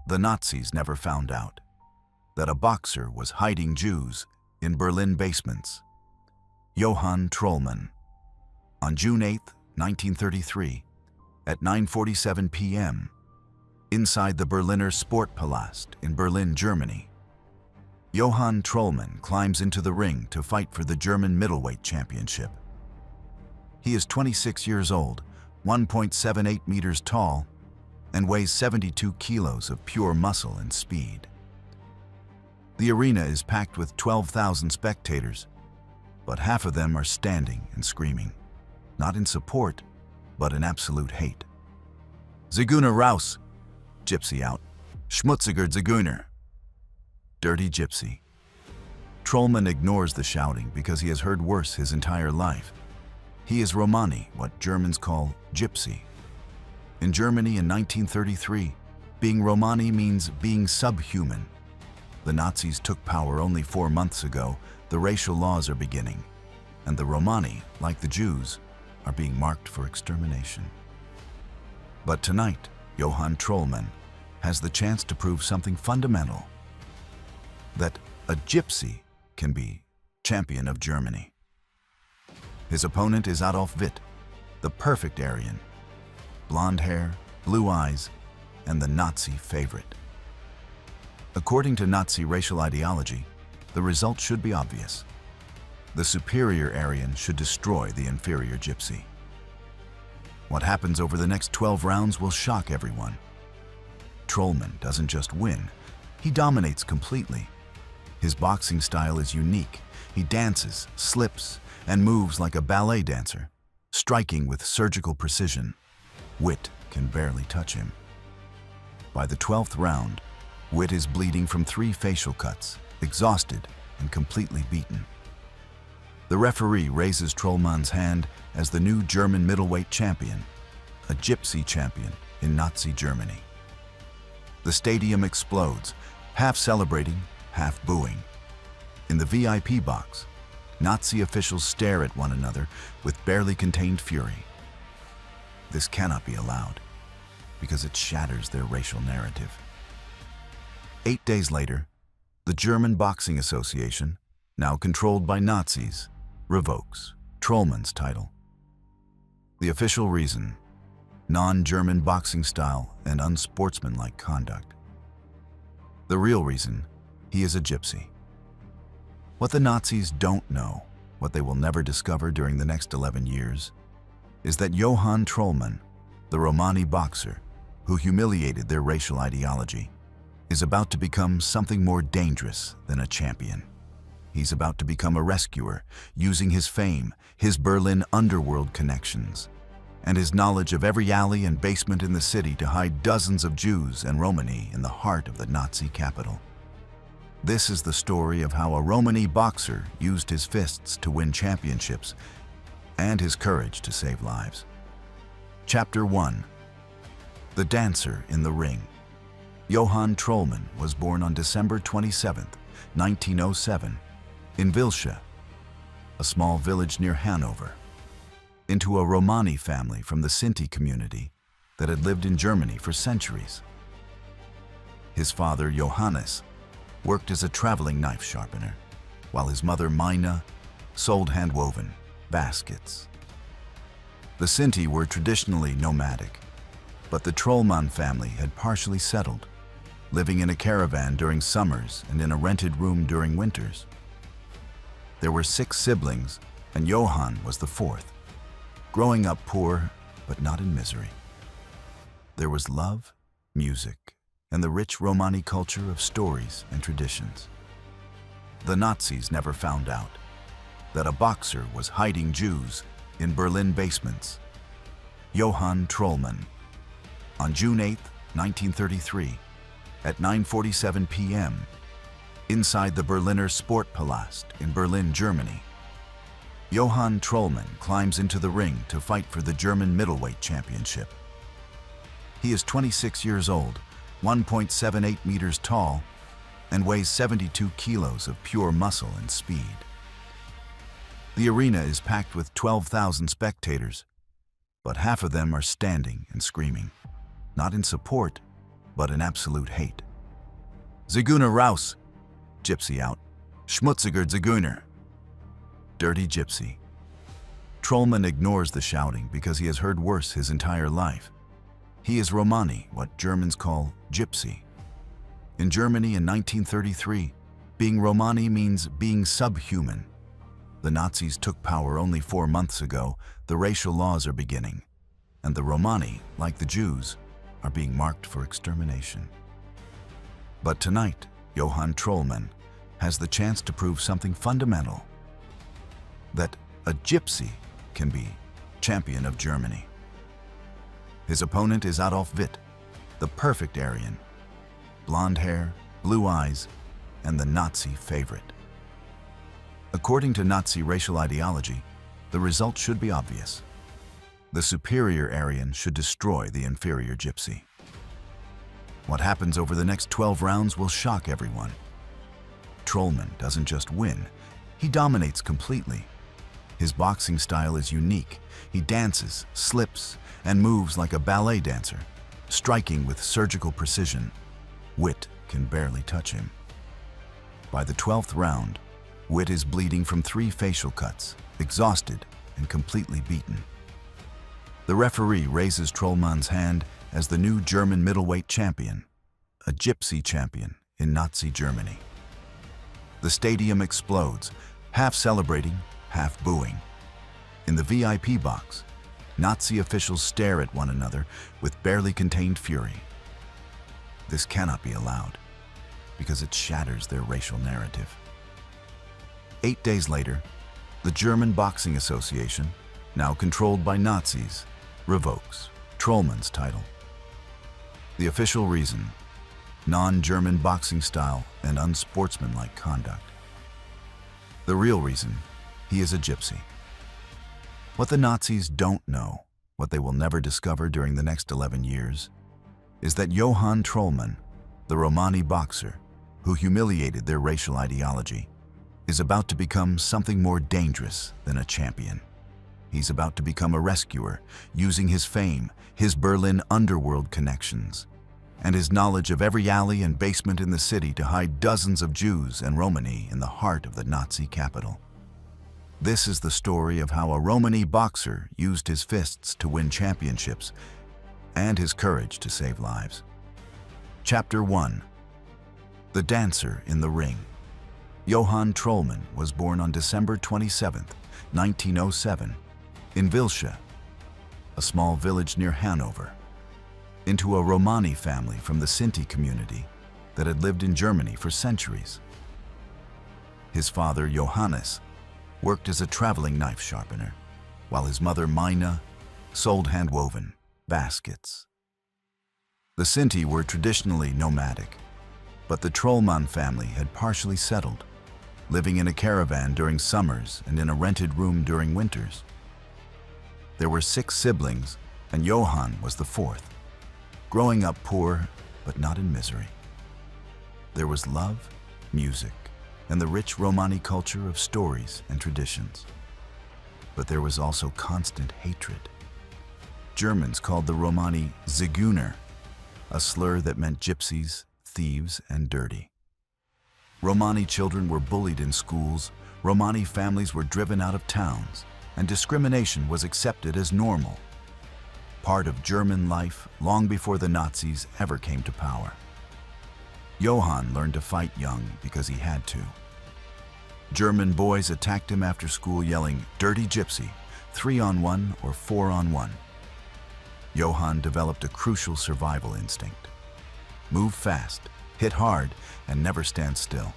The Nazis never found out that a boxer was hiding Jews in Berlin basements. Johann Trollmann. On June 8, 1933, at 9:47 p.m., inside the Berliner Sportpalast in Berlin, Germany, Johann Trollmann climbs into the ring to fight for the German middleweight championship. He is 26 years old, 1.78 meters tall, and weighs 72 kilos of pure muscle and speed. The arena is packed with 12,000 spectators, but half of them are standing and screaming, not in support, but in absolute hate. Zigeuner raus! Gypsy out. Schmutziger Zigeuner! Dirty Gypsy. Trollmann ignores the shouting because he has heard worse his entire life. He is Romani, what Germans call gypsy. In Germany in 1933, being Romani means being subhuman. The Nazis took power only 4 months ago. The racial laws are beginning, and the Romani, like the Jews, are being marked for extermination. But tonight, Johann Trollmann has the chance to prove something fundamental: that a gypsy can be champion of Germany. His opponent is Adolf Witt, the perfect Aryan. Blonde hair, blue eyes, and the Nazi favorite. According to Nazi racial ideology, the result should be obvious. The superior Aryan should destroy the inferior gypsy. What happens over the next 12 rounds will shock everyone. Trollmann doesn't just win, he dominates completely. His boxing style is unique. He dances, slips, and moves like a ballet dancer, striking with surgical precision. Witt can barely touch him. By the 12th round, Witt is bleeding from 3 facial cuts, exhausted and completely beaten. The referee raises Trollmann's hand as the new German middleweight champion, a gypsy champion in Nazi Germany. The stadium explodes, half celebrating, half booing. In the VIP box, Nazi officials stare at one another with barely contained fury. This cannot be allowed, because it shatters their racial narrative. 8 days later, the German Boxing Association, now controlled by Nazis, revokes Trollmann's title. The official reason: non-German boxing style and unsportsmanlike conduct. The real reason: he is a gypsy. What the Nazis don't know, what they will never discover during the next 11 years, is that Johann Trollmann, the Romani boxer who humiliated their racial ideology, is about to become something more dangerous than a champion. He's about to become a rescuer, using his fame, his Berlin underworld connections, and his knowledge of every alley and basement in the city to hide dozens of Jews and Romani in the heart of the Nazi capital. This is the story of how a Romani boxer used his fists to win championships and his courage to save lives. Chapter 1. The Dancer in the Ring. Johann Trollmann was born on December 27, 1907, in Wilsche, a small village near Hanover, into a Romani family from the Sinti community that had lived in Germany for centuries. His father, Johannes, worked as a traveling knife sharpener, while his mother, Mina, sold hand-woven baskets. The Sinti were traditionally nomadic, but the Trollmann family had partially settled, living in a caravan during summers and in a rented room during winters. There were 6 siblings, and Johann was the 4th, growing up poor but not in misery. There was love, music, and the rich Romani culture of stories and traditions. The Nazis never found out that a boxer was hiding Jews in Berlin basements. Johann Trollmann. On June 8, 1933, at 9:47 p.m., inside the Berliner Sportpalast in Berlin, Germany, Johann Trollmann climbs into the ring to fight for the German middleweight championship. He is 26 years old, 1.78 meters tall, and weighs 72 kilos of pure muscle and speed. The arena is packed with 12,000 spectators, but half of them are standing and screaming, not in support, but an absolute hate. Zigeuner raus! Gypsy out. Schmutziger Zigeuner! Dirty Gypsy. Trollmann ignores the shouting because he has heard worse his entire life. He is Romani, what Germans call gypsy. In Germany in 1933, being Romani means being subhuman. The Nazis took power only 4 months ago. The racial laws are beginning, and the Romani, like the Jews, are being marked for extermination. But tonight, Johann Trollmann has the chance to prove something fundamental, that a gypsy can be champion of Germany. His opponent is Adolf Witt, the perfect Aryan. Blonde hair, blue eyes, and the Nazi favorite. According to Nazi racial ideology, the result should be obvious. The superior Aryan should destroy the inferior gypsy. What happens over the next 12 rounds will shock everyone. Trollmann doesn't just win, he dominates completely. His boxing style is unique. He dances, slips, and moves like a ballet dancer, striking with surgical precision. Witt can barely touch him. By the 12th round, Witt is bleeding from 3 facial cuts, exhausted and completely beaten. The referee raises Trollmann's hand as the new German middleweight champion, a gypsy champion in Nazi Germany. The stadium explodes, half celebrating, half booing. In the VIP box, Nazi officials stare at one another with barely contained fury. This cannot be allowed, because it shatters their racial narrative. 8 days later, the German Boxing Association, now controlled by Nazis, revokes Trollmann's title. The official reason: non-German boxing style and unsportsmanlike conduct. The real reason: he is a gypsy. What the Nazis don't know, what they will never discover during the next 11 years, is that Johann Trollmann, the Romani boxer who humiliated their racial ideology, is about to become something more dangerous than a champion. He's about to become a rescuer, using his fame, his Berlin underworld connections, and his knowledge of every alley and basement in the city to hide dozens of Jews and Romani in the heart of the Nazi capital. This is the story of how a Romani boxer used his fists to win championships and his courage to save lives. Chapter 1. The Dancer in the Ring. Johann Trollmann was born on December 27, 1907, in Wilsche, a small village near Hanover, into a Romani family from the Sinti community that had lived in Germany for centuries. His father, Johannes, worked as a traveling knife sharpener, while his mother, Mina, sold hand-woven baskets. The Sinti were traditionally nomadic, but the Trollmann family had partially settled, living in a caravan during summers and in a rented room during winters. There were 6 siblings, and Johann was the 4th, growing up poor but not in misery. There was love, music, and the rich Romani culture of stories and traditions. But there was also constant hatred. Germans called the Romani Zigeuner, a slur that meant gypsies, thieves, and dirty. Romani children were bullied in schools, Romani families were driven out of towns, and discrimination was accepted as normal, part of German life long before the Nazis ever came to power. Johann learned to fight young because he had to. German boys attacked him after school yelling, "Dirty Gypsy," 3-on-1 or 4-on-1. Johann developed a crucial survival instinct. Move fast, hit hard, and never stand still.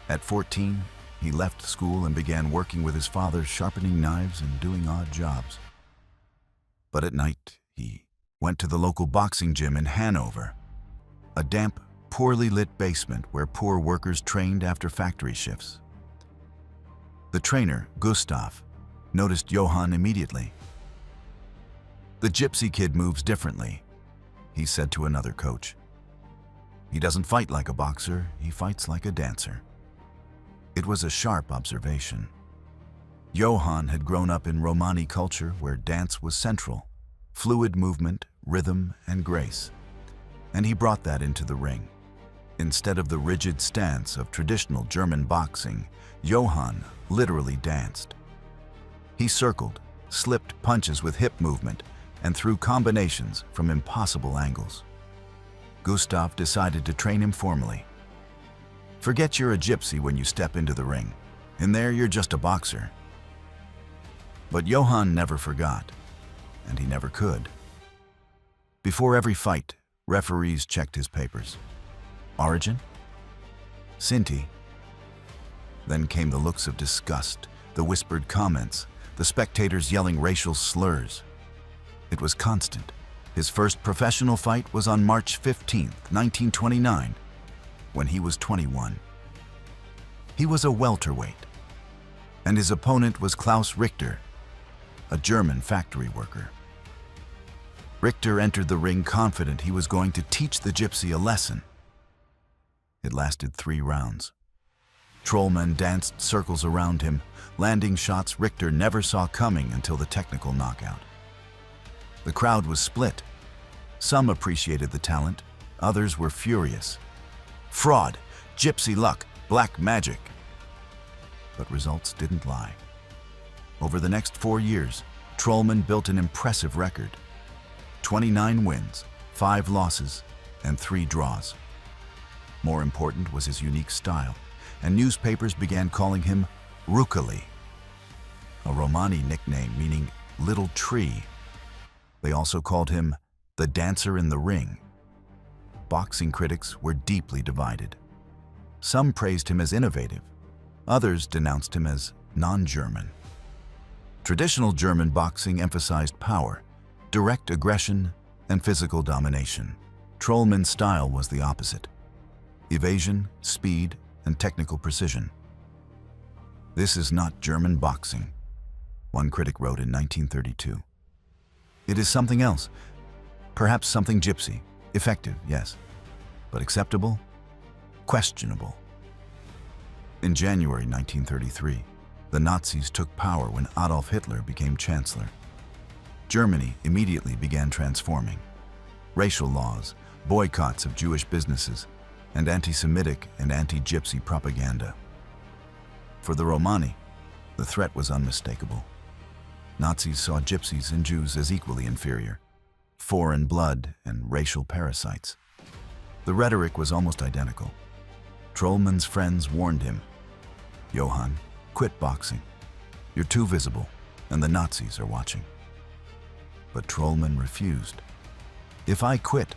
At 14, he left school and began working with his father, sharpening knives and doing odd jobs. But at night, he went to the local boxing gym in Hanover, a damp, poorly lit basement where poor workers trained after factory shifts. The trainer, Gustav, noticed Johann immediately. "The gypsy kid moves differently," he said to another coach. "He doesn't fight like a boxer, he fights like a dancer." It was a sharp observation. Johann had grown up in Romani culture where dance was central, fluid movement, rhythm, and grace. and he brought that into the ring. Instead of the rigid stance of traditional German boxing, Johann literally danced. He circled, slipped punches with hip movement, and threw combinations from impossible angles. Gustav decided to train him formally. Forget you're a gypsy when you step into the ring. In there, you're just a boxer. But Johann never forgot, and he never could. Before every fight, referees checked his papers. Origin? Sinti. Then came the looks of disgust, the whispered comments, the spectators yelling racial slurs. It was constant. His first professional fight was on March 15, 1929, when he was 21. He was a welterweight, and his opponent was Klaus Richter, a German factory worker. Richter entered the ring confident he was going to teach the gypsy a lesson. It lasted 3 rounds. Trollmann danced circles around him, landing shots Richter never saw coming until the technical knockout. The crowd was split. Some appreciated the talent, others were furious. Fraud, gypsy luck, black magic. But results didn't lie. Over the next 4 years, Trollmann built an impressive record. 29 wins, 5 losses, and 3 draws. More important was his unique style, and newspapers began calling him Rukkeli, a Romani nickname meaning little tree. They also called him the dancer in the ring. Boxing critics were deeply divided. Some praised him as innovative, others denounced him as non-German. Traditional German boxing emphasized power, direct aggression, and physical domination. Trollmann's style was the opposite: evasion, speed, and technical precision. "This is not German boxing," one critic wrote in 1932. "It is something else, perhaps something gypsy. Effective, yes, but acceptable? Questionable." In January 1933, the Nazis took power when Adolf Hitler became chancellor. Germany immediately began transforming. Racial laws, boycotts of Jewish businesses, and anti-Semitic and anti-gypsy propaganda. For the Romani, the threat was unmistakable. Nazis saw gypsies and Jews as equally inferior, foreign blood and racial parasites. The rhetoric was almost identical. Trollmann's friends warned him, "Johann, quit boxing. You're too visible, and the Nazis are watching." But Trollmann refused. "If I quit,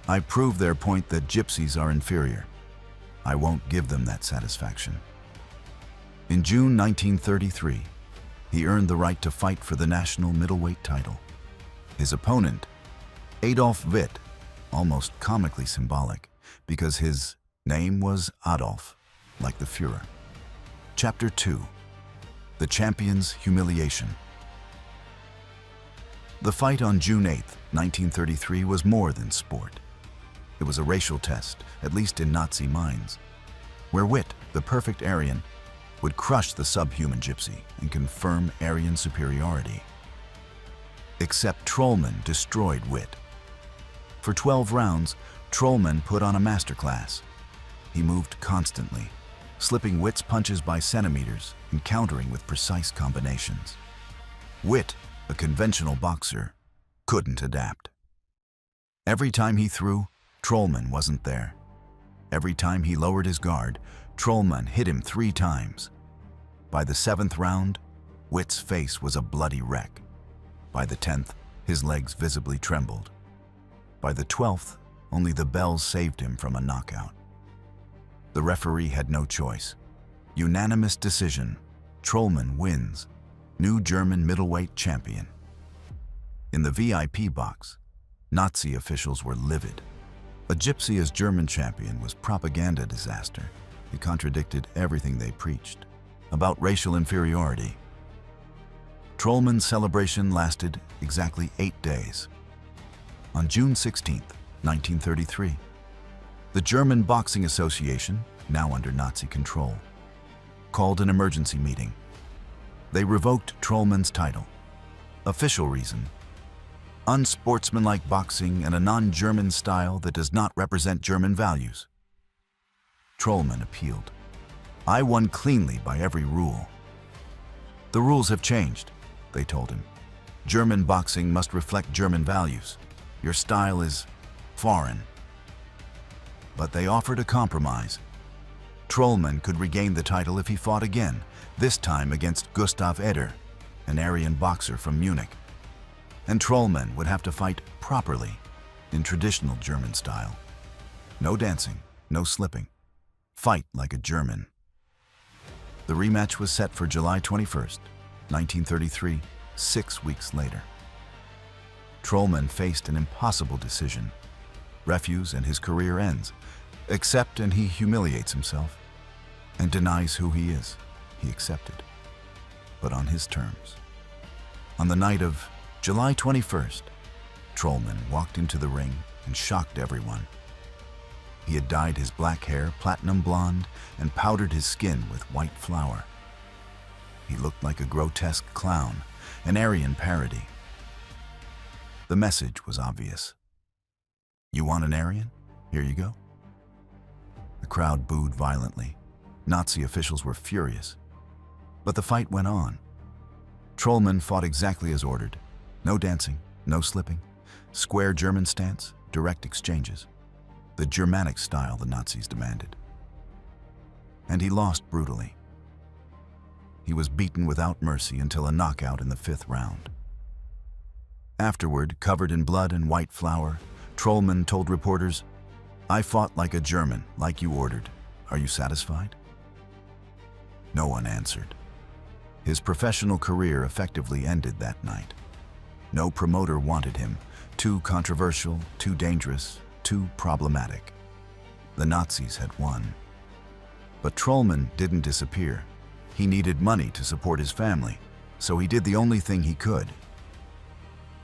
I prove their point that gypsies are inferior. I won't give them that satisfaction." In June 1933, he earned the right to fight for the national middleweight title. His opponent, Adolf Witt, almost comically symbolic, because his name was Adolf, like the Führer. Chapter 2: The Champion's Humiliation. The fight on June 8, 1933 was more than sport. It was a racial test, at least in Nazi minds, where Witt, the perfect Aryan, would crush the subhuman gypsy and confirm Aryan superiority. Except Trollmann destroyed Witt. For 12 rounds, Trollmann put on a masterclass. He moved constantly, slipping Witt's punches by centimeters and countering with precise combinations. Witt, a conventional boxer, couldn't adapt. Every time he threw, Trollmann wasn't there. Every time he lowered his guard, Trollmann hit him 3 times. By the 7th round, Witt's face was a bloody wreck. By the 10th, his legs visibly trembled. By the 12th, only the bells saved him from a knockout. The referee had no choice. Unanimous decision. Trollmann wins. New German middleweight champion. In the VIP box, Nazi officials were livid. A gypsy as German champion was propaganda disaster. It contradicted everything they preached about racial inferiority. Trollmann's celebration lasted exactly 8 days. On June 16, 1933, the German Boxing Association, now under Nazi control, called an emergency meeting. They revoked Trollmann's title. Official reason: unsportsmanlike boxing, and a non-German style that does not represent German values. Trollmann appealed. "I won cleanly by every rule." "The rules have changed," they told him. "German boxing must reflect German values. Your style is foreign." But they offered a compromise. Trollmann could regain the title if he fought again, this time against Gustav Eder, an Aryan boxer from Munich. And Trollmann would have to fight properly, in traditional German style. No dancing, no slipping. Fight like a German. The rematch was set for July 21st, 1933, 6 weeks later. Trollmann faced an impossible decision. Refuse and his career ends. Accept and he humiliates himself. And denies who he is. He accepted. But on his terms. On the night of July 21st, Trollmann walked into the ring and shocked everyone. He had dyed his black hair platinum blonde and powdered his skin with white flour. He looked like a grotesque clown, an Aryan parody. The message was obvious. "You want an Aryan? Here you go." The crowd booed violently. Nazi officials were furious. But the fight went on. Trollmann fought exactly as ordered. No dancing, no slipping. Square German stance, direct exchanges. The Germanic style the Nazis demanded. And he lost brutally. He was beaten without mercy until a knockout in the 5th round. Afterward, covered in blood and white flour, Trollmann told reporters, "I fought like a German, like you ordered. Are you satisfied?" No one answered. His professional career effectively ended that night. No promoter wanted him. Too controversial, too dangerous, too problematic. The Nazis had won. But Trollmann didn't disappear. He needed money to support his family, so he did the only thing he could.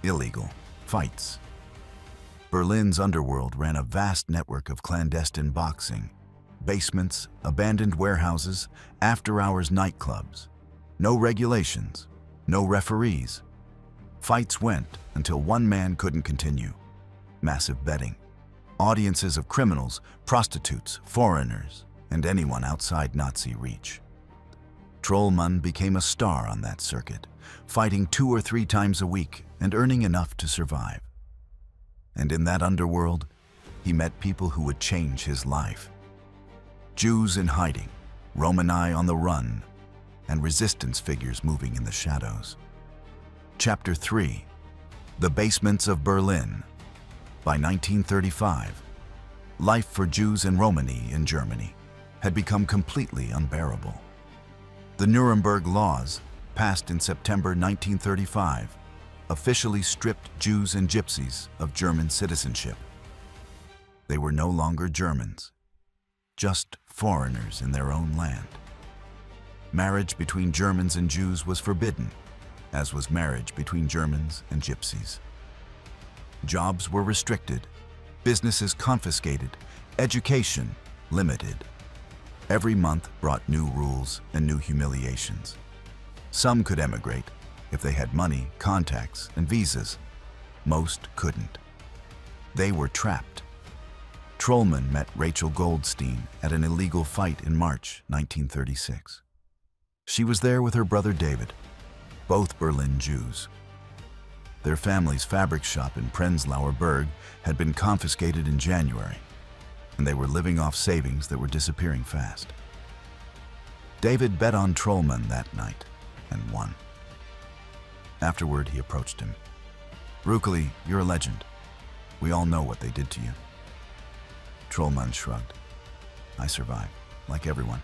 Illegal fights. Berlin's underworld ran a vast network of clandestine boxing. Basements, abandoned warehouses, after-hours nightclubs. No regulations, no referees. Fights went until one man couldn't continue. Massive betting. Audiences of criminals, prostitutes, foreigners, and anyone outside Nazi reach. Trollmann became a star on that circuit, fighting 2 or 3 times a week and earning enough to survive. And in that underworld, he met people who would change his life. Jews in hiding, Romani on the run, and resistance figures moving in the shadows. Chapter 3. The Basements of Berlin. By 1935, life for Jews and Romani in Germany had become completely unbearable. The Nuremberg Laws, passed in September 1935, officially stripped Jews and Gypsies of German citizenship. They were no longer Germans, just foreigners in their own land. Marriage between Germans and Jews was forbidden, as was marriage between Germans and Gypsies. Jobs were restricted, businesses confiscated, education limited. Every month brought new rules and new humiliations. Some could emigrate if they had money, contacts, and visas. Most couldn't. They were trapped. Trollmann met Rachel Goldstein at an illegal fight in March 1936. She was there with her brother David, both Berlin Jews. Their family's fabric shop in Prenzlauer Berg had been confiscated in January, and they were living off savings that were disappearing fast. David bet on Trollmann that night and won. Afterward, he approached him. "Rukeli, you're a legend. We all know what they did to you." Trollmann shrugged. "I survived, like everyone."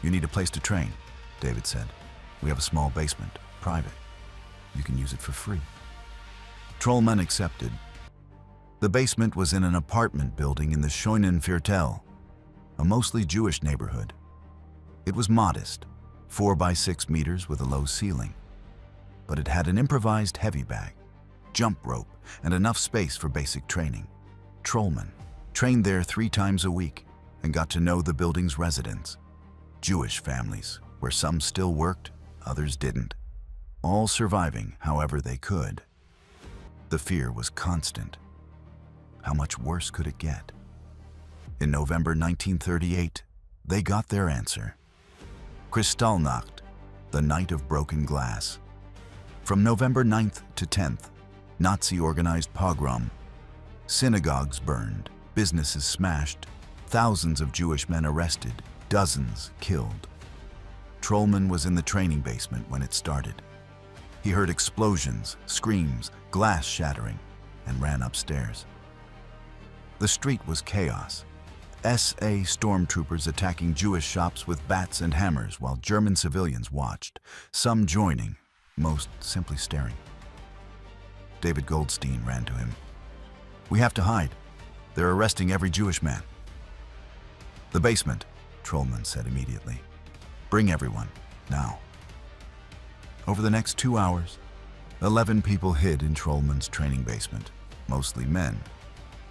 "You need a place to train," David said. "We have a small basement, private. You can use it for free." Trollmann accepted. The basement was in an apartment building in the Scheunenviertel, a mostly Jewish neighborhood. It was modest, 4 by 6 meters with a low ceiling. But it had an improvised heavy bag, jump rope, and enough space for basic training. Trollmann trained there 3 times a week and got to know the building's residents. Jewish families, where some still worked, others didn't. All surviving however they could. The fear was constant. How much worse could it get? In November 1938, they got their answer. Kristallnacht, the night of broken glass. From November 9th to 10th, Nazi-organized pogrom. Synagogues burned, businesses smashed, thousands of Jewish men arrested, dozens killed. Trollmann was in the training basement when it started. He heard explosions, screams, glass shattering, and ran upstairs. The street was chaos. SA stormtroopers attacking Jewish shops with bats and hammers while German civilians watched, some joining, most simply staring. David Goldstein ran to him. "We have to hide. They're arresting every Jewish man." "The basement," Trollmann said immediately. "Bring everyone, now." Over the next 2 hours, 11 people hid in Trollmann's training basement, mostly men,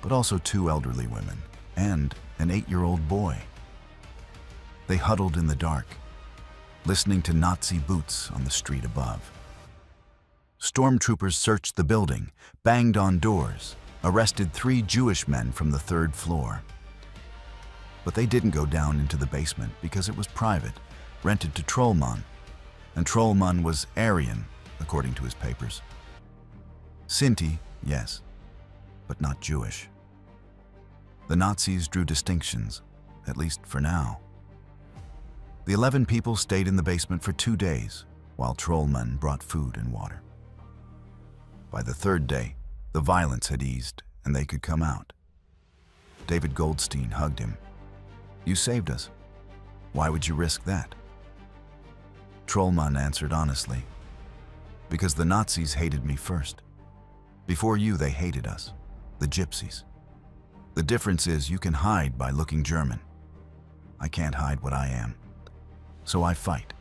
but also 2 elderly women and an 8-year-old boy. They huddled in the dark, listening to Nazi boots on the street above. Stormtroopers searched the building, banged on doors, arrested 3 Jewish men from the 3rd floor. But they didn't go down into the basement because it was private, rented to Trollmann, and Trollmann was Aryan, according to his papers. Sinti, yes, but not Jewish. The Nazis drew distinctions, at least for now. The 11 people stayed in the basement for 2 days, while Trollmann brought food and water. By the 3rd day, the violence had eased and they could come out. David Goldstein hugged him. "You saved us. Why would you risk that?" Trollmann answered honestly, "Because the Nazis hated me first. Before you, they hated us, the gypsies. The difference is you can hide by looking German. I can't hide what I am. So I fight.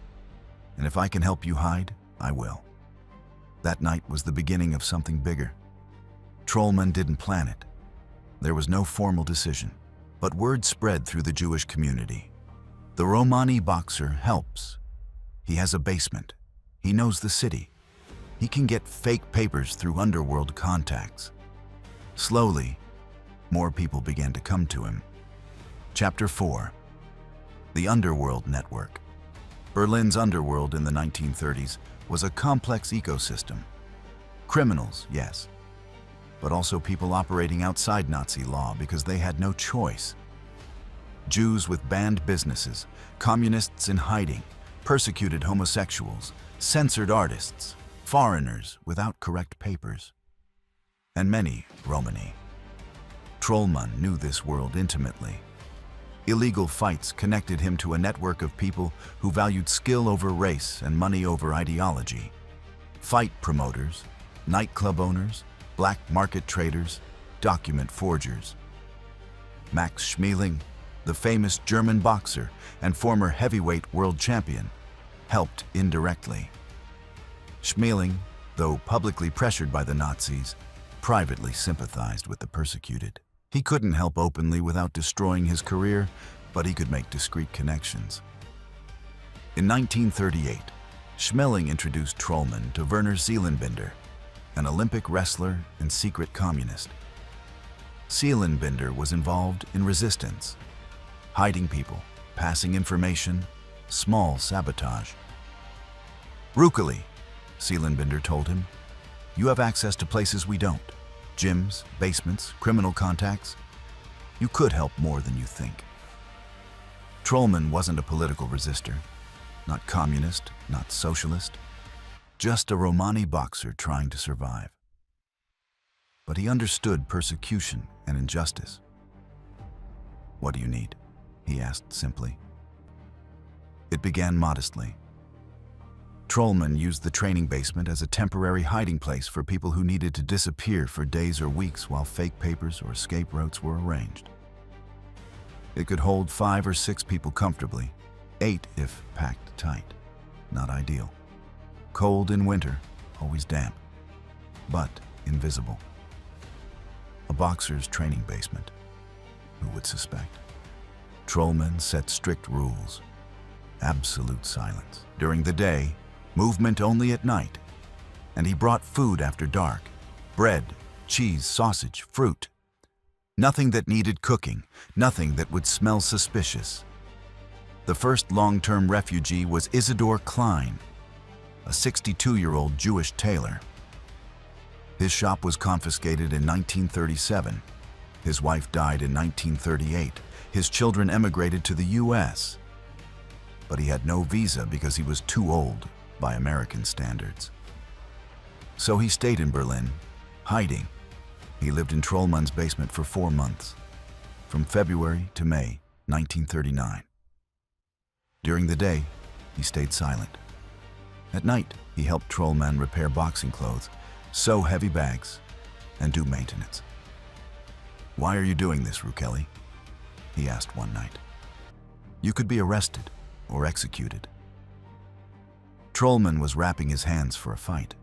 And if I can help you hide, I will." That night was the beginning of something bigger. Trollmann didn't plan it. There was no formal decision, but word spread through the Jewish community. "The Romani boxer helps. He has a basement. He knows the city. He can get fake papers through underworld contacts." Slowly, more people began to come to him. Chapter 4. The Underworld Network. Berlin's underworld in the 1930s was a complex ecosystem. Criminals, yes, but also people operating outside Nazi law because they had no choice. Jews with banned businesses, communists in hiding, persecuted homosexuals, censored artists, foreigners without correct papers, and many Romani. Trollmann knew this world intimately. Illegal fights connected him to a network of people who valued skill over race and money over ideology. Fight promoters, nightclub owners, black market traders, document forgers. Max Schmeling, the famous German boxer and former heavyweight world champion, helped indirectly. Schmeling, though publicly pressured by the Nazis, privately sympathized with the persecuted. He couldn't help openly without destroying his career, but he could make discreet connections. In 1938, Schmeling introduced Trollmann to Werner Seelenbinder, an Olympic wrestler and secret communist. Seelenbinder was involved in resistance, hiding people, passing information, small sabotage. "Rukali," Seelenbinder told him, "you have access to places we don't. Gyms, basements, criminal contacts. You could help more than you think." Trollmann wasn't a political resistor, not communist, not socialist, just a Romani boxer trying to survive. But he understood persecution and injustice. "What do you need?" he asked simply. It began modestly. Trollmann used the training basement as a temporary hiding place for people who needed to disappear for days or weeks while fake papers or escape routes were arranged. It could hold 5 or 6 people comfortably, 8 if packed tight. Not ideal. Cold in winter, always damp, but invisible. A boxer's training basement. Who would suspect? Trollmann set strict rules. Absolute silence. During the day, movement only at night, and he brought food after dark, bread, cheese, sausage, fruit. Nothing that needed cooking, nothing that would smell suspicious. The first long-term refugee was Isidor Klein, a 62-year-old Jewish tailor. His shop was confiscated in 1937. His wife died in 1938. His children emigrated to the U.S. But he had no visa because he was too old by American standards. So he stayed in Berlin, hiding. He lived in Trollmann's basement for 4 months, from February to May 1939. During the day, he stayed silent. At night, he helped Trollmann repair boxing clothes, sew heavy bags, and do maintenance. "Why are you doing this, Rukeli?" he asked one night. "You could be arrested or executed." Trollmann was wrapping his hands for a fight.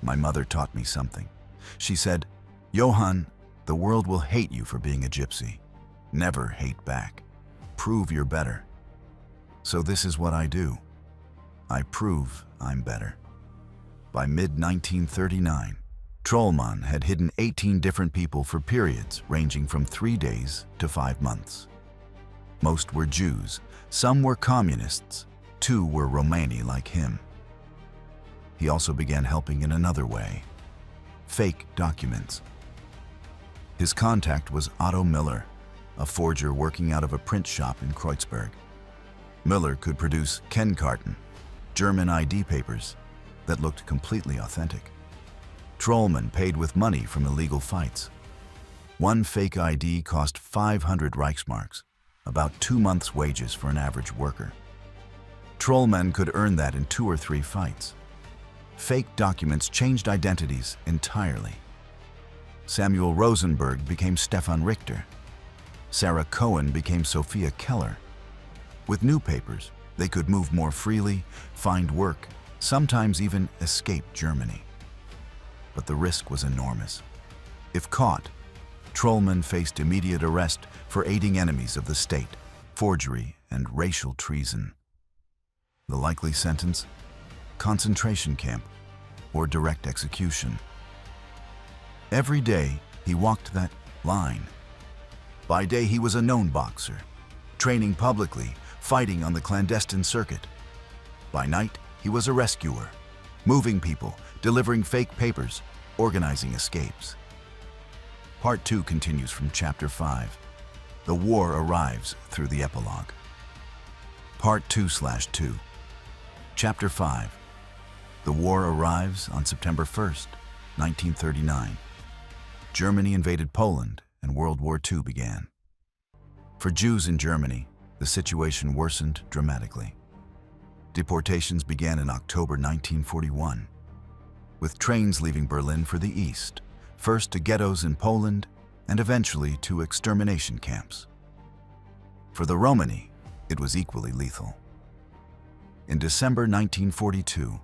"My mother taught me something. She said, 'Johann, the world will hate you for being a gypsy. Never hate back. Prove you're better.' So this is what I do. I prove I'm better." By mid-1939, Trollmann had hidden 18 different people for periods ranging from 3 days to 5 months. Most were Jews, some were communists, 2 were Romani like him. He also began helping in another way: fake documents. His contact was Otto Miller, a forger working out of a print shop in Kreuzberg. Miller could produce Kennkarten, German ID papers, that looked completely authentic. Trollmann paid with money from illegal fights. One fake ID cost 500 Reichsmarks, about 2 months' wages for an average worker. Trollmann could earn that in 2 or 3 fights. Fake documents changed identities entirely. Samuel Rosenberg became Stefan Richter. Sarah Cohen became Sophia Keller. With new papers, they could move more freely, find work, sometimes even escape Germany. But the risk was enormous. If caught, Trollmann faced immediate arrest for aiding enemies of the state, forgery, and racial treason. The likely sentence? Concentration camp or direct execution. Every day, he walked that line. By day, he was a known boxer, training publicly, fighting on the clandestine circuit. By night, he was a rescuer, moving people, delivering fake papers, organizing escapes. Part 2 continues from Chapter 5. The war arrives through the epilogue. Part 2/2. Chapter 5. The war arrives on September 1st, 1939. Germany invaded Poland and World War II began. For Jews in Germany, the situation worsened dramatically. Deportations began in October 1941, with trains leaving Berlin for the east, first to ghettos in Poland and eventually to extermination camps. For the Romani, it was equally lethal. In December 1942,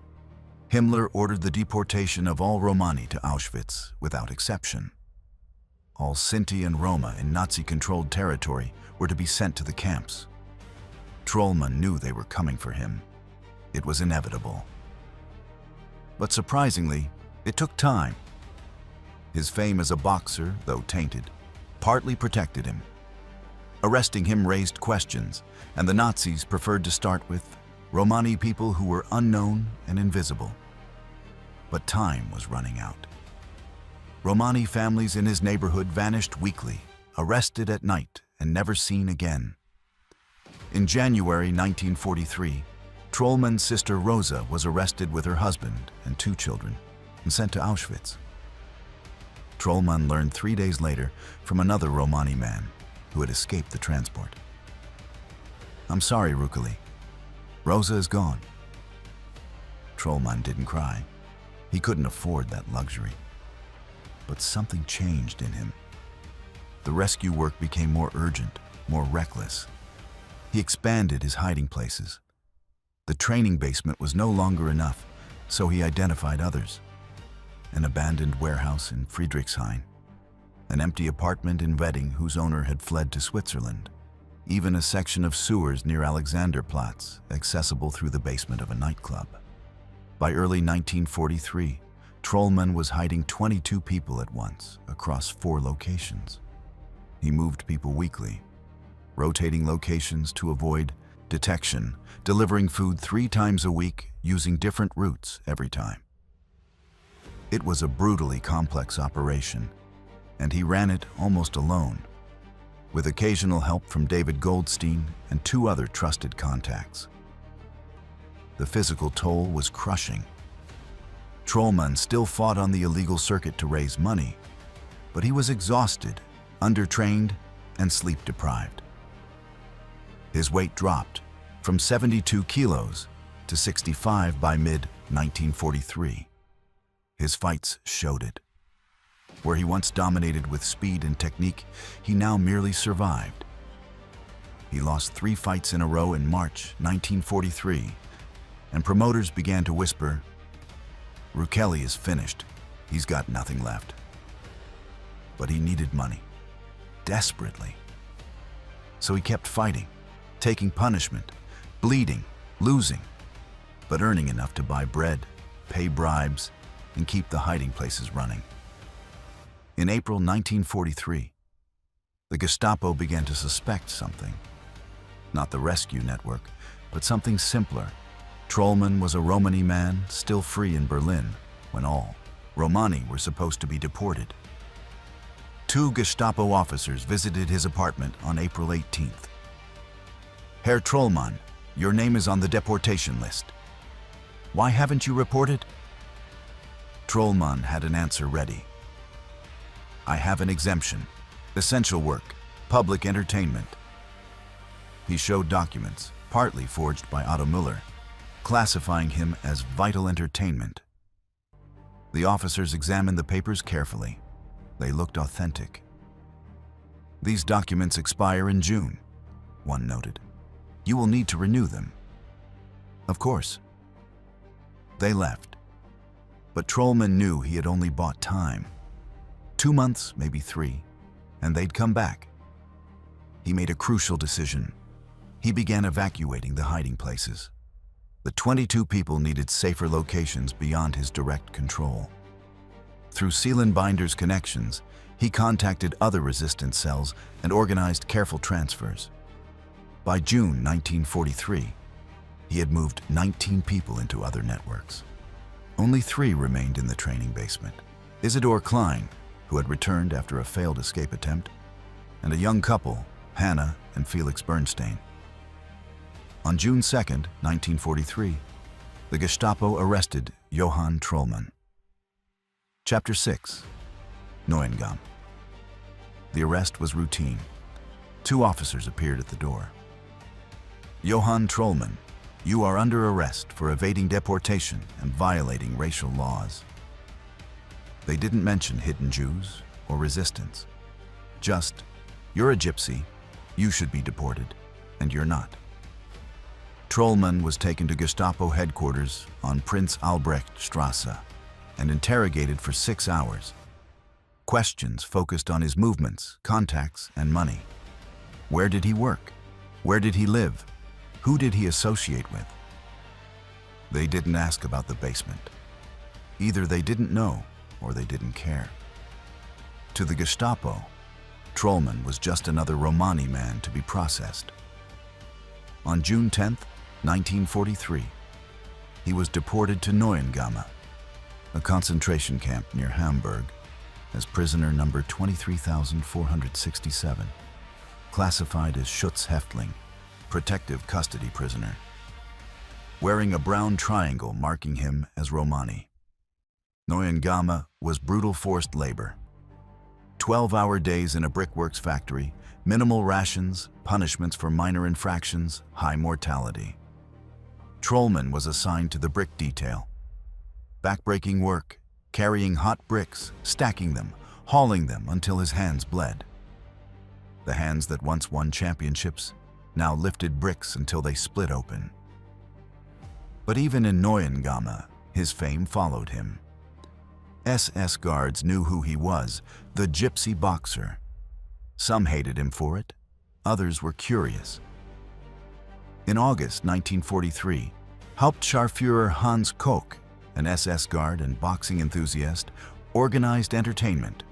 Himmler ordered the deportation of all Romani to Auschwitz without exception. All Sinti and Roma in Nazi-controlled territory were to be sent to the camps. Trollmann knew they were coming for him. It was inevitable. But surprisingly, it took time. His fame as a boxer, though tainted, partly protected him. Arresting him raised questions, and the Nazis preferred to start with Romani people who were unknown and invisible. But time was running out. Romani families in his neighborhood vanished weekly, arrested at night and never seen again. In January 1943, Trollmann's sister Rosa was arrested with her husband and 2 children and sent to Auschwitz. Trollmann learned 3 days later from another Romani man who had escaped the transport. "I'm sorry, Rukeli. Rosa is gone." Trollmann didn't cry. He couldn't afford that luxury. But something changed in him. The rescue work became more urgent, more reckless. He expanded his hiding places. The training basement was no longer enough, so he identified others. An abandoned warehouse in Friedrichshain, an empty apartment in Wedding whose owner had fled to Switzerland, even a section of sewers near Alexanderplatz, accessible through the basement of a nightclub. By early 1943, Trollmann was hiding 22 people at once across 4 locations. He moved people weekly, rotating locations to avoid detection, delivering food 3 times a week using different routes every time. It was a brutally complex operation, and he ran it almost alone, with occasional help from David Goldstein and 2 other trusted contacts. The physical toll was crushing. Trollmann still fought on the illegal circuit to raise money, but he was exhausted, undertrained, and sleep-deprived. His weight dropped from 72 kilos to 65 by mid-1943. His fights showed it. Where he once dominated with speed and technique, he now merely survived. He lost 3 fights in a row in March 1943, and promoters began to whisper, "Rukeli is finished. He's got nothing left." But he needed money, desperately. So he kept fighting, taking punishment, bleeding, losing, but earning enough to buy bread, pay bribes, and keep the hiding places running. In April 1943, the Gestapo began to suspect something. Not the rescue network, but something simpler. Trollmann was a Romani man still free in Berlin when all Romani were supposed to be deported. 2 Gestapo officers visited his apartment on April 18th. "Herr Trollmann, your name is on the deportation list. Why haven't you reported?" Trollmann had an answer ready. "I have an exemption, essential work, public entertainment." He showed documents, partly forged by Otto Müller, classifying him as vital entertainment. The officers examined the papers carefully. They looked authentic. "These documents expire in June," one noted. "You will need to renew them." "Of course." They left. But Trollmann knew he had only bought time. 2 months, maybe 3, and they'd come back. He made a crucial decision. He began evacuating the hiding places. The 22 people needed safer locations beyond his direct control. Through Seelenbinder's connections, he contacted other resistance cells and organized careful transfers. By June 1943, he had moved 19 people into other networks. Only 3 remained in the training basement: Isidor Klein, who had returned after a failed escape attempt, and a young couple, Hannah and Felix Bernstein. On June 2, 1943, the Gestapo arrested Johann Trollmann. Chapter 6. Neuengamme. The arrest was routine. 2 officers appeared at the door. "Johann Trollmann, you are under arrest for evading deportation and violating racial laws." They didn't mention hidden Jews or resistance. Just, "You're a gypsy, you should be deported, and you're not." Trollmann was taken to Gestapo headquarters on Prince Albrecht Strasse and interrogated for 6 hours. Questions focused on his movements, contacts, and money. Where did he work? Where did he live? Who did he associate with? They didn't ask about the basement. Either they didn't know or they didn't care. To the Gestapo, Trollmann was just another Romani man to be processed. On June 10, 1943, he was deported to Neuengamme, a concentration camp near Hamburg, as prisoner number 23,467, classified as Schutzhäftling, protective custody prisoner, wearing a brown triangle marking him as Romani. Neuengamme was brutal forced labor. 12-hour days in a brickworks factory, minimal rations, punishments for minor infractions, high mortality. Trollmann was assigned to the brick detail. Backbreaking work, carrying hot bricks, stacking them, hauling them until his hands bled. The hands that once won championships now lifted bricks until they split open. But even in Neuengamme, his fame followed him. SS guards knew who he was, the gypsy boxer. Some hated him for it, others were curious. In August 1943, Hauptscharführer Hans Koch an SS guard and boxing enthusiast, organized entertainment,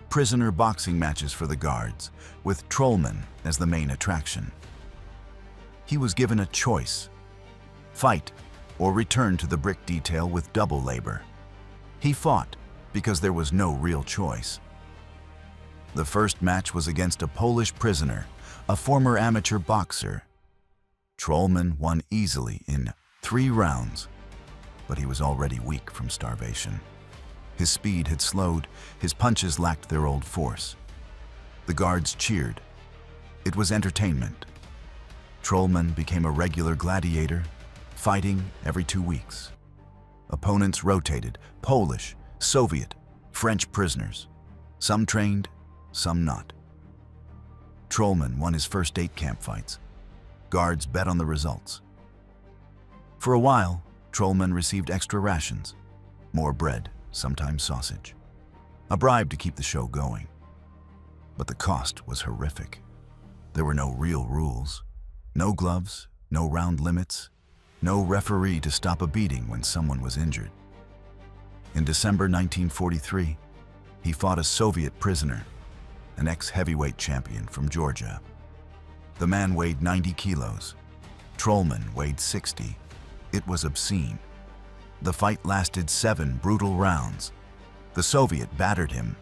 prisoner boxing matches for the guards, with Trollmann as the main attraction. He was given a choice: fight or return to the brick detail with double labor. He fought because there was no real choice. The first match was against a Polish prisoner, a former amateur boxer. Trollmann won easily in 3 rounds, but he was already weak from starvation. His speed had slowed, his punches lacked their old force. The guards cheered. It was entertainment. Trollmann became a regular gladiator, fighting every 2 weeks. Opponents rotated: Polish, Soviet, French prisoners. Some trained, some not. Trollmann won his first 8 camp fights. Guards bet on the results. For a while, Trollmann received extra rations, more bread, sometimes sausage, a bribe to keep the show going. But the cost was horrific. There were no real rules, no gloves, no round limits, no referee to stop a beating when someone was injured. In December 1943, he fought a Soviet prisoner, an ex-heavyweight champion from Georgia. The man weighed 90 kilos. Trollmann weighed 60. It was obscene. The fight lasted 7 brutal rounds. The Soviet battered him.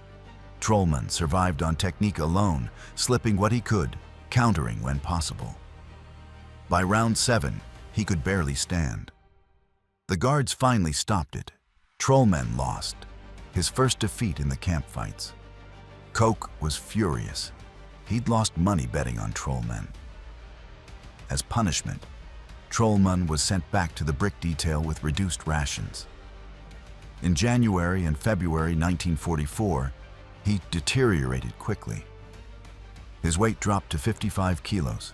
Trollmann survived on technique alone, slipping what he could, countering when possible. By round 7, he could barely stand. The guards finally stopped it. Trollmann lost, his first defeat in the camp fights. Koch was furious. He'd lost money betting on Trollmann. As punishment, Trollmann was sent back to the brick detail with reduced rations. In January and February 1944, he deteriorated quickly. His weight dropped to 55 kilos.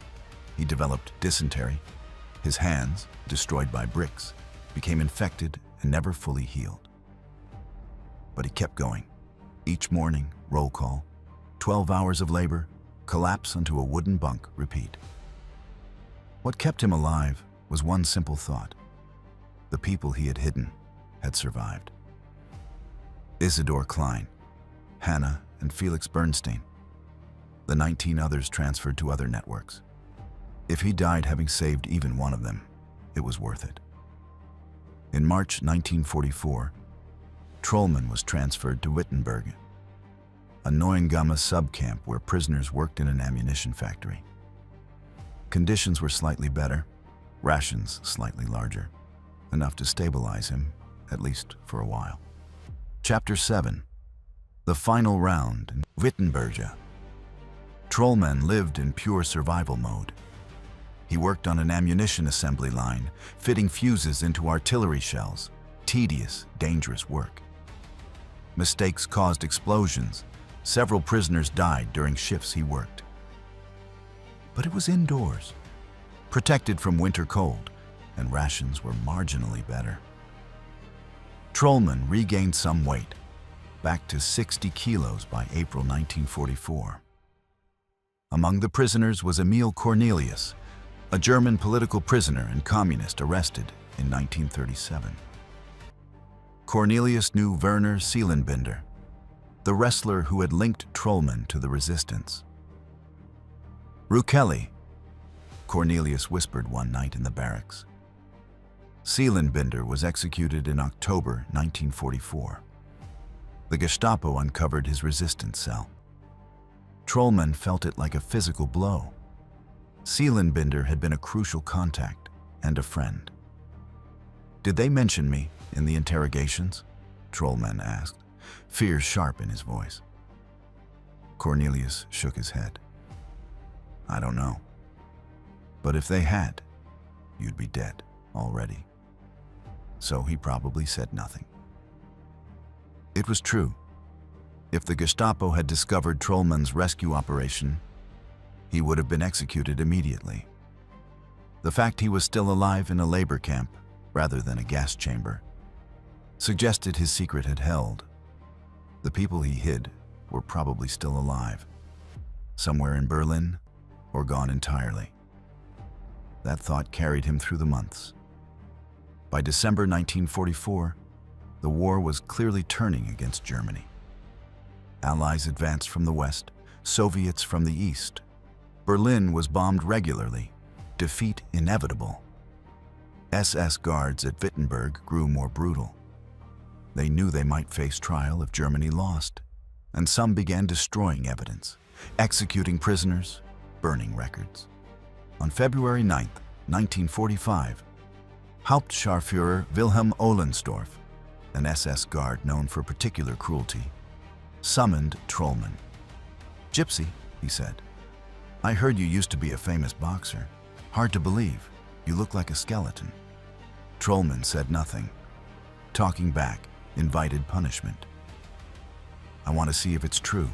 He developed dysentery. His hands, destroyed by bricks, became infected and never fully healed. But he kept going. Each morning, roll call, 12 hours of labor, collapse onto a wooden bunk, repeat. What kept him alive was one simple thought: the people he had hidden had survived. Isidor Klein, Hannah and Felix Bernstein. The 19 others transferred to other networks. If he died having saved even one of them, it was worth it. In March 1944, Trollmann was transferred to Wittenberg, a Neuengamme sub-camp where prisoners worked in an ammunition factory. Conditions were slightly better, rations slightly larger, enough to stabilize him, at least for a while. Chapter 7. The Final Round in Wittenberg. Trollmann lived in pure survival mode. He worked on an ammunition assembly line, fitting fuses into artillery shells. Tedious, dangerous work. Mistakes caused explosions. Several prisoners died during shifts he worked. But it was indoors, protected from winter cold, and rations were marginally better. Trollmann regained some weight, back to 60 kilos by April 1944. Among the prisoners was Emil Cornelius, a German political prisoner and communist arrested in 1937. Cornelius knew Werner Seelenbinder, the wrestler who had linked Trollmann to the resistance. Rukeli, Cornelius whispered one night in the barracks. Seelenbinder was executed in October 1944. The Gestapo uncovered his resistance cell. Trollmann felt it like a physical blow. Seelenbinder had been a crucial contact and a friend. "Did they mention me in the interrogations?" Trollmann asked, fear sharp in his voice. Cornelius shook his head. "I don't know. But if they had, you'd be dead already." So he probably said nothing. It was true. If the Gestapo had discovered Trollmann's rescue operation, he would have been executed immediately. The fact he was still alive in a labor camp, rather than a gas chamber, suggested his secret had held. The people he hid were probably still alive, somewhere in Berlin or gone entirely. That thought carried him through the months. By December 1944, the war was clearly turning against Germany. Allies advanced from the west, Soviets from the east. Berlin was bombed regularly, defeat inevitable. SS guards at Wittenberg grew more brutal. They knew they might face trial if Germany lost, and some began destroying evidence, executing prisoners, burning records. On February 9, 1945, Hauptscharführer Wilhelm Ohlensdorf, an SS guard known for particular cruelty, summoned Trollmann. "Gypsy," he said, "I heard you used to be a famous boxer. Hard to believe. You look like a skeleton." Trollmann said nothing. Talking back invited punishment. "I want to see if it's true.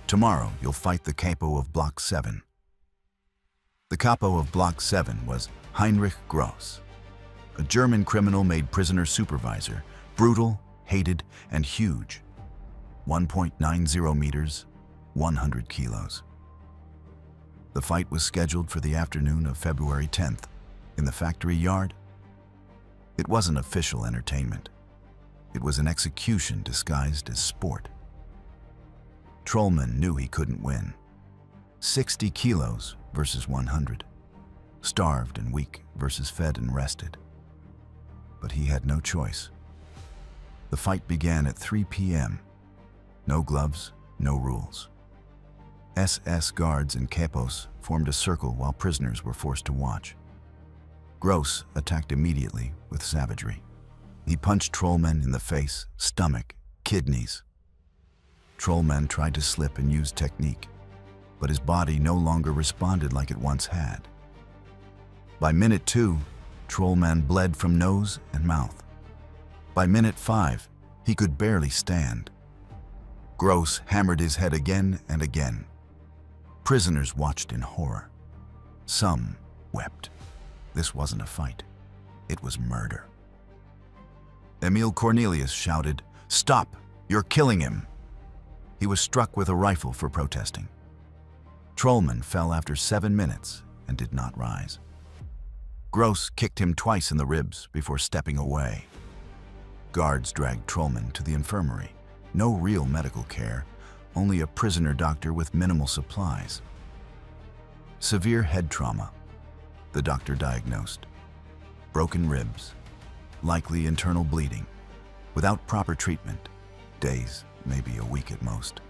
Tomorrow you'll fight the capo of Block 7. The capo of Block 7 was Heinrich Gross, a German criminal made prisoner supervisor, brutal, hated, and huge. 1.90 meters, 100 kilos. The fight was scheduled for the afternoon of February 10th in the factory yard. It wasn't official entertainment. It was an execution disguised as sport. Trollmann knew he couldn't win. 60 kilos versus 100. Starved and weak versus fed and rested. But he had no choice. The fight began at 3 p.m. No gloves, no rules. SS guards and capos formed a circle while prisoners were forced to watch. Gross attacked immediately with savagery. He punched Trollmann in the face, stomach, kidneys. Trollmann tried to slip and use technique, but his body no longer responded like it once had. By minute 2, Trollmann bled from nose and mouth. By minute 5, he could barely stand. Gross hammered his head again and again. Prisoners watched in horror. Some wept. This wasn't a fight. It was murder. Emil Cornelius shouted, "Stop! You're killing him!" He was struck with a rifle for protesting. Trollmann fell after 7 minutes and did not rise. Gross kicked him twice in the ribs before stepping away. Guards dragged Trollmann to the infirmary. No real medical care, only a prisoner doctor with minimal supplies. Severe head trauma, the doctor diagnosed. Broken ribs, likely internal bleeding. Without proper treatment, days, maybe a week at most.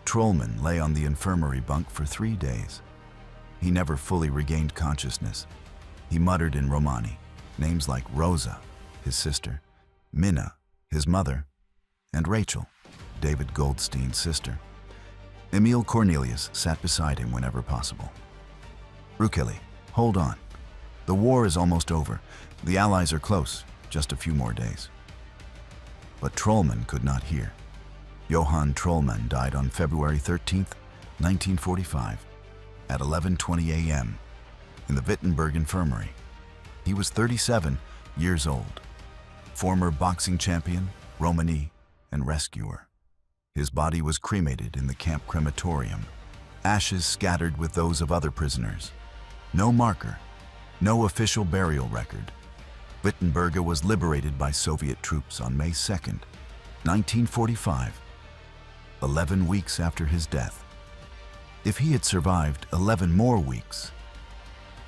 Trollmann lay on the infirmary bunk for 3 days. He never fully regained consciousness. He muttered in Romani, names like Rosa, his sister, Minna, his mother, and Rachel, David Goldstein's sister. Emil Cornelius sat beside him whenever possible. "Rukeli, hold on. The war is almost over. The Allies are close, just a few more days." But Trollmann could not hear. Johann Trollmann died on February 13th, 1945, at 11:20 a.m. in the Wittenberg Infirmary. He was 37 years old, former boxing champion, Romani, and rescuer. His body was cremated in the camp crematorium, ashes scattered with those of other prisoners. No marker, no official burial record. Wittenberg was liberated by Soviet troops on May 2nd, 1945, 11 weeks after his death. If he had survived 11 more weeks,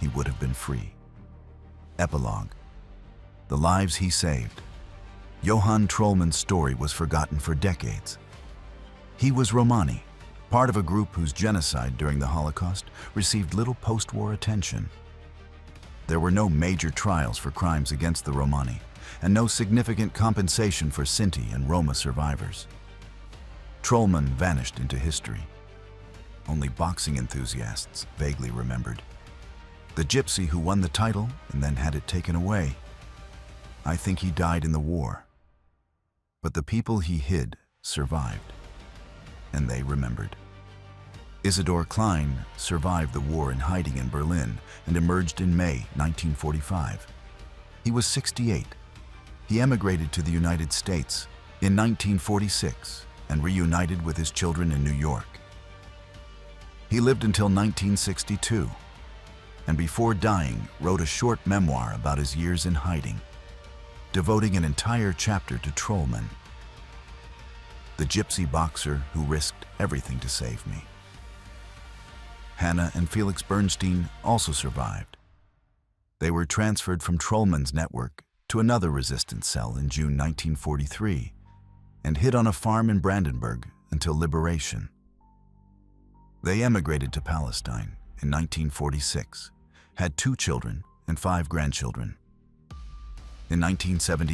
he would have been free. Epilogue. The lives he saved. Johann Trollmann's story was forgotten for decades. He was Romani, part of a group whose genocide during the Holocaust received little post-war attention. There were no major trials for crimes against the Romani, and no significant compensation for Sinti and Roma survivors. Trollmann vanished into history. Only boxing enthusiasts vaguely remembered. The gypsy who won the title and then had it taken away. I think he died in the war. But the people he hid survived, and they remembered. Isidor Klein survived the war in hiding in Berlin and emerged in May 1945. He was 68. He emigrated to the United States in 1946 and reunited with his children in New York. He lived until 1962, and before dying wrote a short memoir about his years in hiding. devoting an entire chapter to Trollmann, the gypsy boxer who risked everything to save me. Hannah and Felix Bernstein also survived. They were transferred from Trollmann's network to another resistance cell in June 1943 and hid on a farm in Brandenburg until liberation. They emigrated to Palestine in 1946, had 2 children and 5 grandchildren. In 1970,